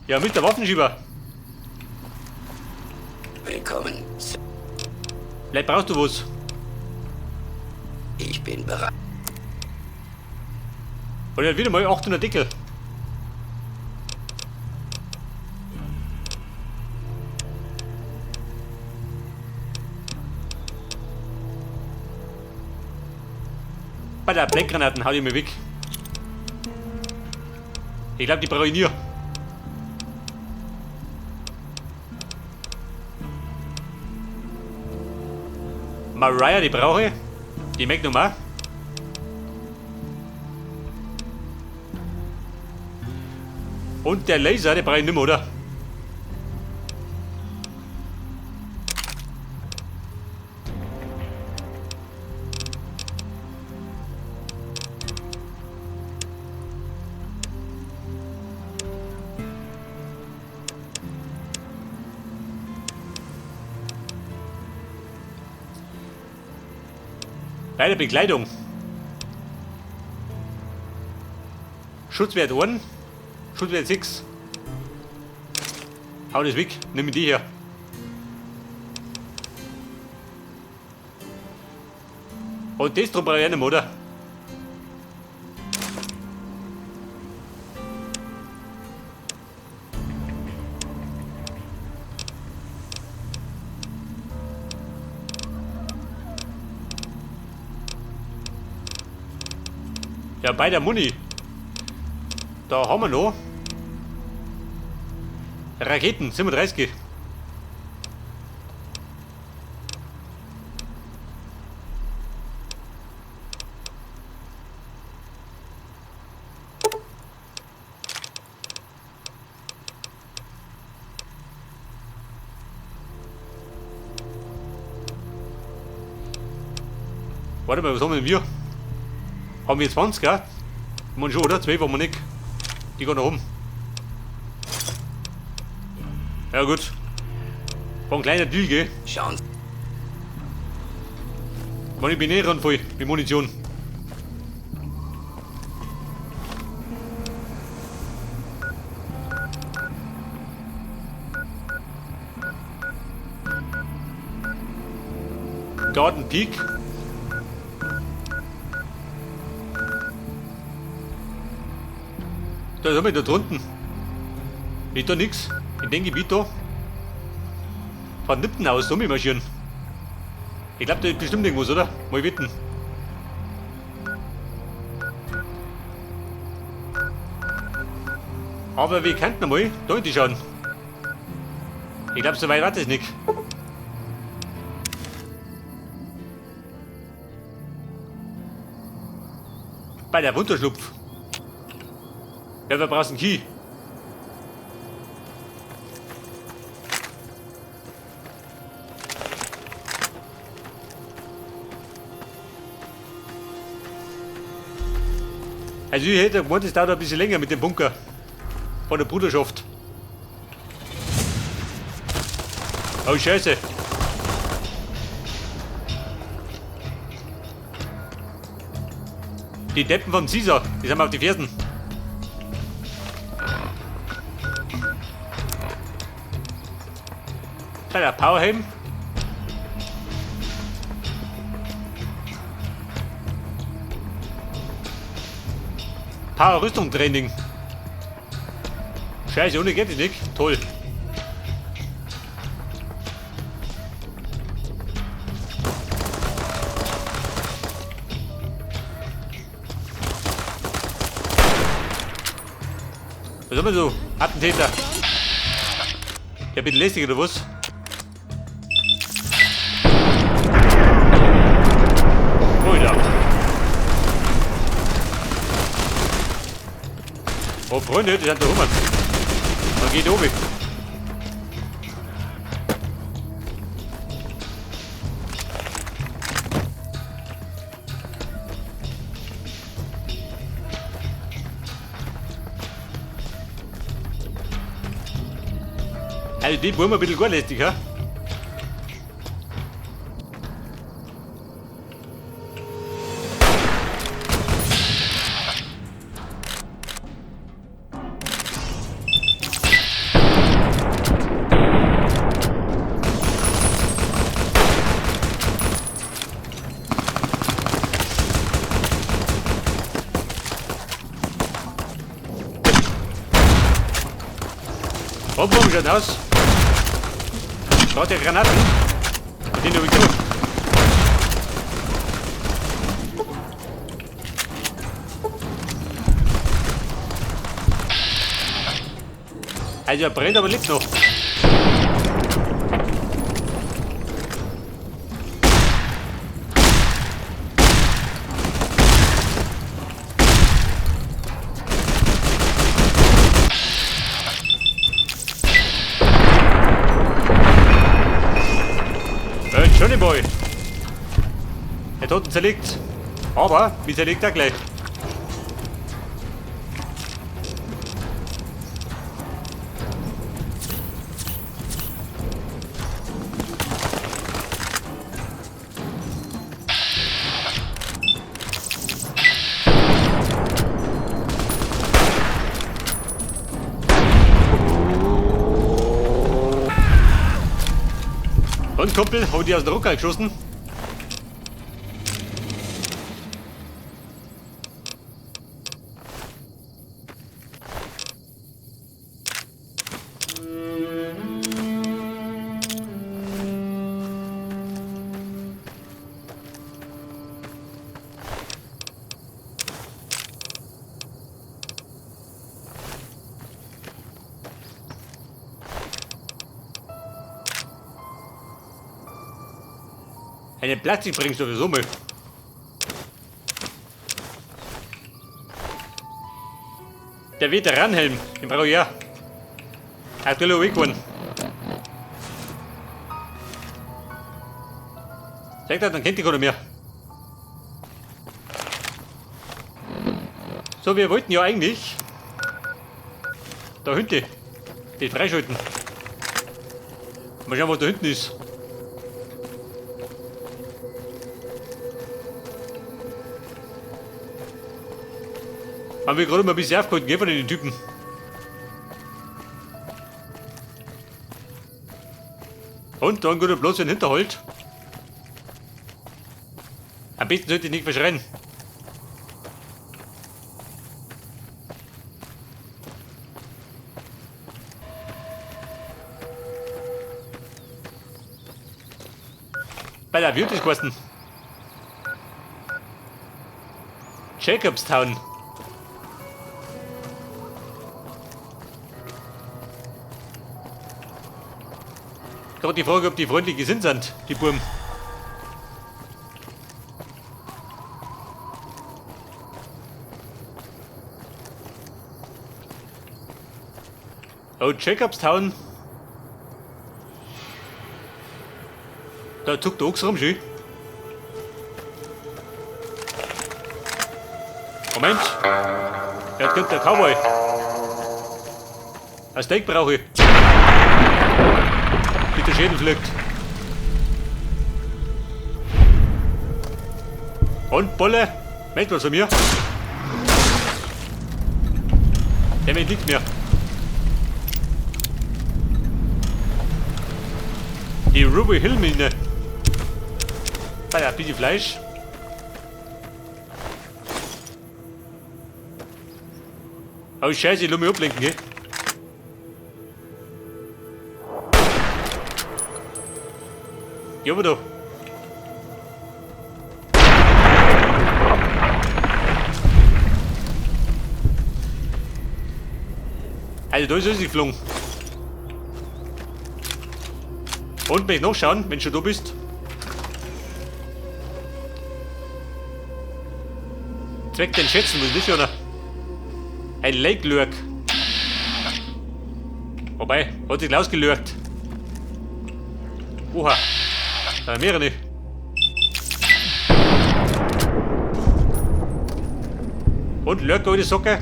Ja, mit der Waffenschieber. Willkommen. Vielleicht brauchst du was. Ich bin bereit. Und er hat wieder mal 800 Deckel. Bei der Blendgranaten hau ich mir weg. Ich glaube, die brauche ich nie. Mariah, die brauche ich. Die Magnum auch. Und der Laser, den brauche ich nicht mehr, oder? Bei der Bekleidung. Schutzwert 1, Schutzwert 6. Hau das weg, nimm die her. Und das drum brauche ich auch nicht mehr, oder? Ja, bei der Muni. Da haben wir noch Raketen, 37. Warte mal, was haben wir denn wir? Haben wir 20, gell? Man schon, oder? 2 waren wir nicht. Die gehen nach oben. Ja gut. War ein kleiner Deal, gell? Schauen Sie. Mann, ich bin eh ran voll mit Munition. Garden Peak. Da sind wir da drunten. Ist da nix. In dem Gebiet da. Von Nippen aus, um marschieren. Ich glaube, da ist bestimmt irgendwas, oder? Mal wetten. Aber wir könnten mal da hinten schauen. Ich glaube, so weit war das nicht. Bei der Wunderschlupf. Ja, wir brauchen einen Key. Also ich hätte gemeint, es dauert ein bisschen länger mit dem Bunker. Von der Bruderschaft. Oh Scheiße. Die Deppen vom Caesar, die sind auf die Fersen. Der Powerhelm. Power Rüstung Training. Scheiße, ohne geht es nicht. Toll. Was haben wir so? Attentäter. Ja, bitte lästig oder was? Oh Freunde, die sind da rum. Man geht oben. Also die wollen wir ein bisschen gut lästig, ha? Bomben schaut aus. Braucht der Granaten. Den habe ich genug. Also er brennt, aber lebt noch. Johnny Boy. Der Toten zerlegt. Aber, wie zerlegt er gleich? Und Kumpel, hau die aus der Rucke geschossen. Einen Plastik bringst du sowieso mal. Der Veteranenhelm, den brauche ich ja. Aktuell weggehauen. Sagt er, dann kennt die keiner mehr. So, wir wollten ja eigentlich da hinten den freischalten. Mal schauen, was da hinten ist. Haben wir gerade mal ein bisschen aufgehalten, gell, von den Typen. Und da ein guter Platz für den Hinterhalt. Am besten sollte ich nicht verschreien. Bei der Beauty kosten. Jacobstown. Gerade die Frage, ob die freundlich gesinnt sind, die Burm. Oh, Jacobstown. Da zuckt der Ochs rum, schön. Moment. Jetzt kommt der Cowboy. Ein Steak brauche ich. Mit der Schädel fliegt. Und Bolle, meint was von mir? Der meint nichts mehr. Die Ruby Hill Mine. Da ja, ein bisschen Fleisch. Oh Scheiße, ich lass mich ablenken, gell? Ja, aber da. Also da ist es geflogen. Und mich nachschauen, wenn du schon da bist. Zweck den Schätzen, was ist das, oder? Ein Lake Lurk. Wobei, hat sich ausgelurkt. Oha. Da mehrere. Und Lurk, alte Socke.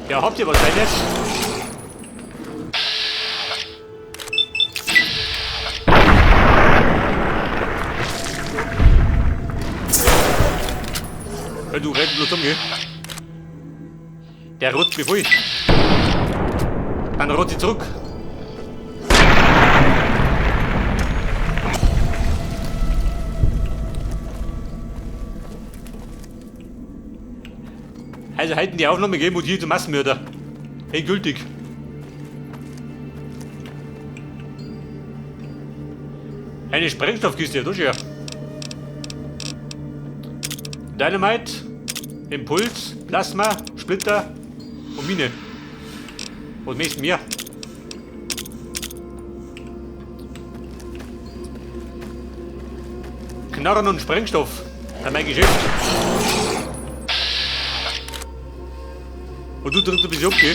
Ja, habt ihr was Kleines? Ja, du rennst bloß um, gell? Der rutscht mir voll. Dann rutscht sie zurück. Also halten die Aufnahme gegeben und hier zum Massenmörder. Endgültig. Eine Sprengstoffkiste, das ist ja. Dynamite, Impuls, Plasma, Splitter und Mine. Und meist mehr. Knarren und Sprengstoff. Das ist mein Geschäft. Und du trittst ein bisschen ab, gell?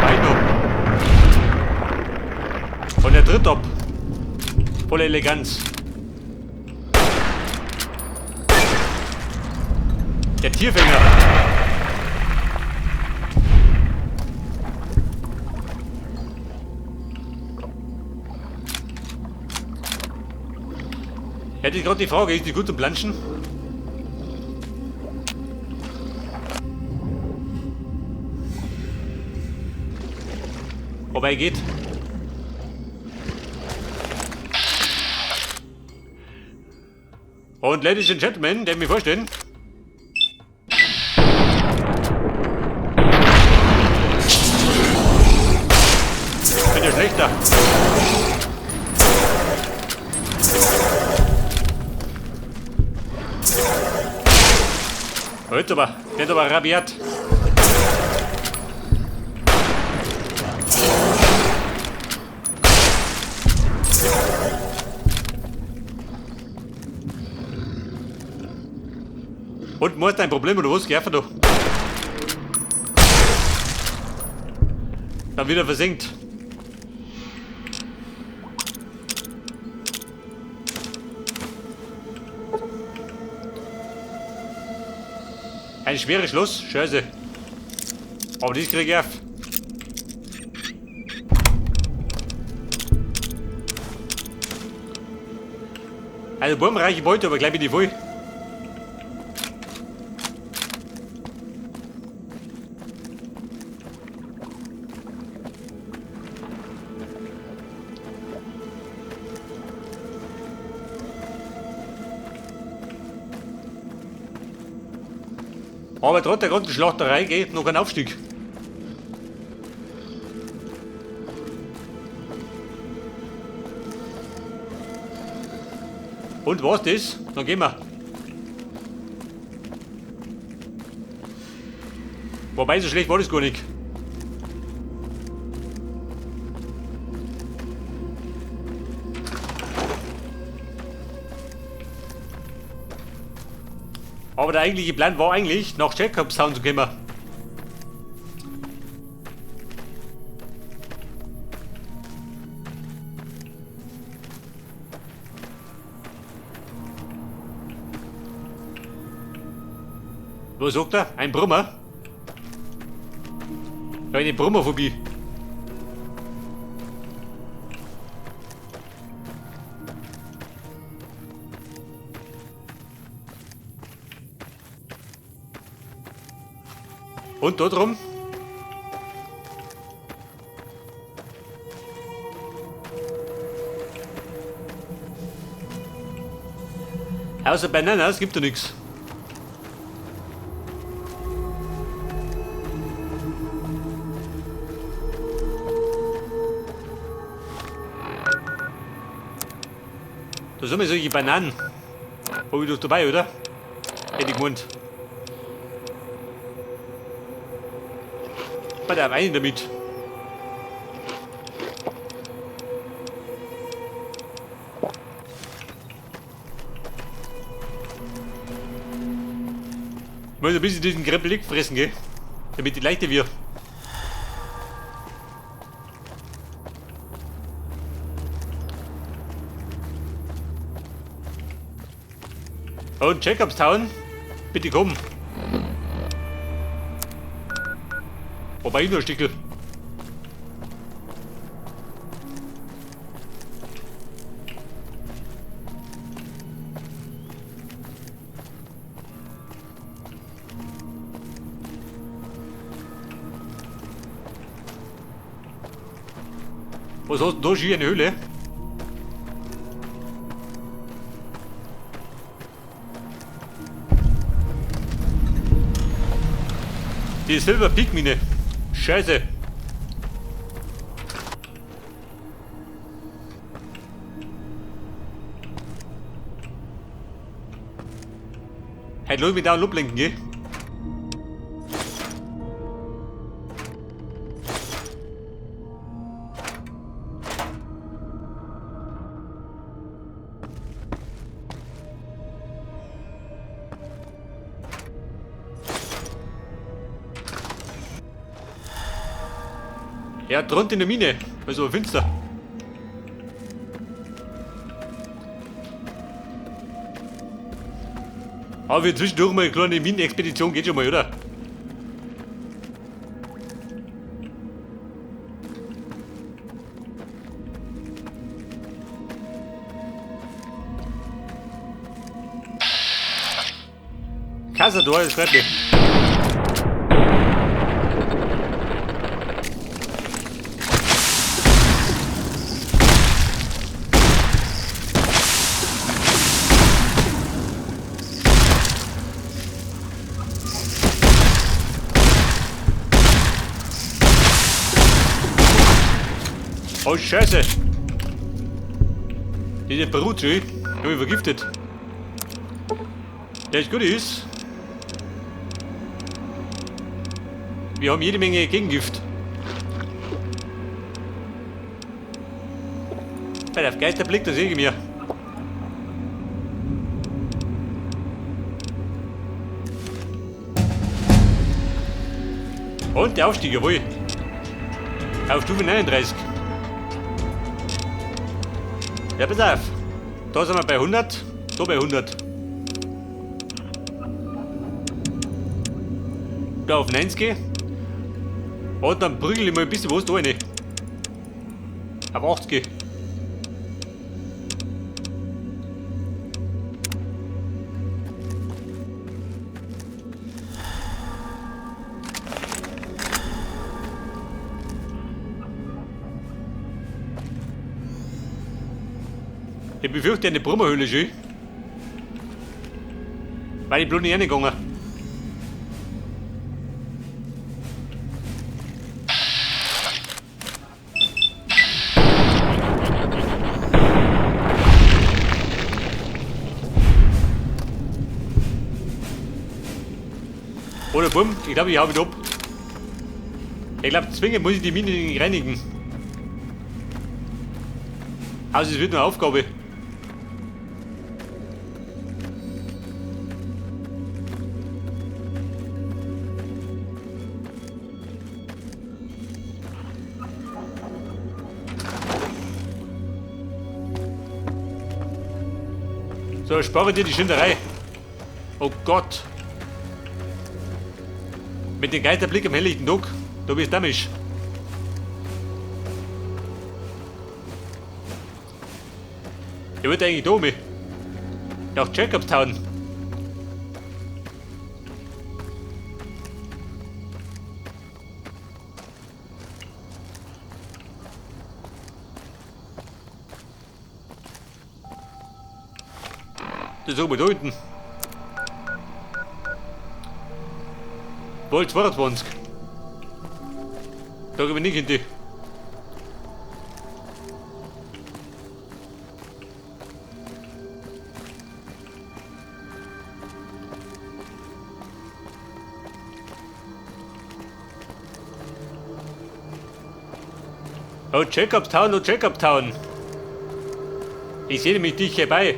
Weit noch. Und er tritt ab. Voller Eleganz. Der Tierfänger. Hätte ich gerade die Frage, ist die gut zum Planschen? Wobei geht. Und Ladies and Gentlemen, der mir vorstellen. Bin ja schlechter. Heute aber, der ist aber rabiat. Und muss dein Problem oder was? Geh einfach doch. Dann wieder versenkt. Ein schweres Schloss? Scheiße. Aber das krieg ich auf. Also bombenreiche Beute, aber gleich bin ich voll. Aber trotz der ganzen Schlachterei geht noch ein Aufstieg. Und was das? Dann gehen wir. Wobei, so schlecht war das gar nicht. Aber der eigentliche Plan war eigentlich, nach Jacobstown zu kommen. Was sagt er? Ein Brummer? Eine Brummerphobie. Und dort rum? Außer Bananas gibt es nichts. Da sind wir solche Bananen. Hab ich doch dabei, oder? Hätte ich gemeint. Was der Wein damit? Ich muss ein bisschen diesen Krempelig fressen, gell? Damit die leichter wird. Und Jacobstown, bitte komm. Wobei nur ein Stückel. Was hast du da schon eine Höhle? Die Silber Pigmine. Scheiße. Halt, lass mich da ablenken, gell? Ja, drunter in der Mine. Also finster. Aber wir zwischendurch mal eine kleine Minenexpedition geht schon mal, oder? Casa, da ist fertig. Oh Scheiße! Dieser Brutschel, hab ich vergiftet. Der ist gut ist. Wir haben jede Menge Gegengift. Bei der Geisterblick, das sehe ich mir. Und der Aufstieg, jawohl. Auf Stufe 39. Ja, pass auf. Da sind wir bei 100, da bei 100. Da auf 90. Und dann prügel ich mal ein bisschen was da rein. Auf 80. Ich befürchte eine Brummerhöhle schon. Weil ich bloß nicht reingegangen. Oder bumm, ich glaube, ich hau wieder ab. Ich glaube, zwingend muss ich die Mine reinigen. Also es wird eine Aufgabe. So, spare dir die Schinderei. Oh Gott. Mit dem Geisterblick am helllichten Tag, da bist du dämmisch. Ich wollte eigentlich da mit. Nach Jacobstown. Das ist oben da unten. Bald 22. Da gehen wir nicht in die. Oh, Jacobstown, oh, Jacobstown. Ich sehe nämlich dich herbei.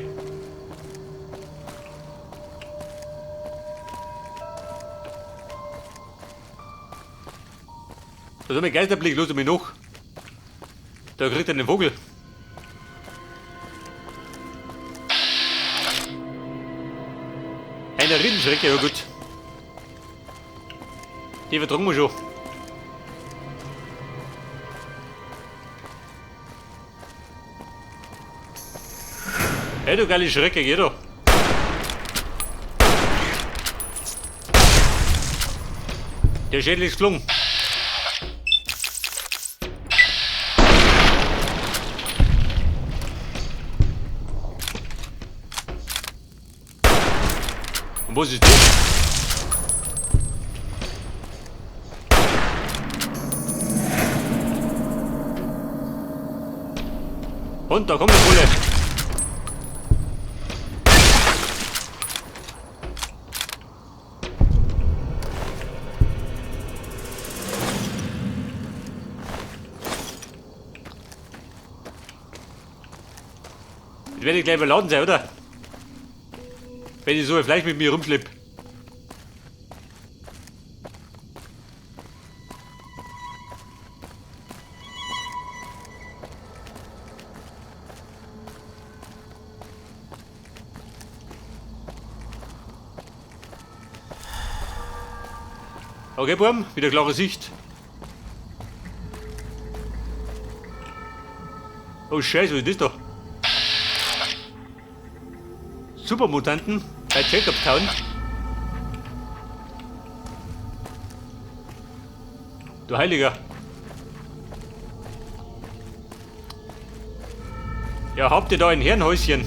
Da ist mein Geisterblick, los mich noch. Da kriegt er den Vogel. Eine Rindenschrecke, ja gut. Die vertragen wir schon. Hey, du geile Schrecke, geh doch. Der Schädel ist gelungen. Und was ist das? Und da kommt der Bulle. Jetzt werde ich gleich überladen sein, oder? Wenn ich so ein Fleisch mit mir rumschlepp. Okay, Burm, wieder klare Sicht. Oh Scheiße, was ist das da? Supermutanten bei Jacobstown. Du Heiliger. Ja, habt ihr da ein Herrenhäuschen?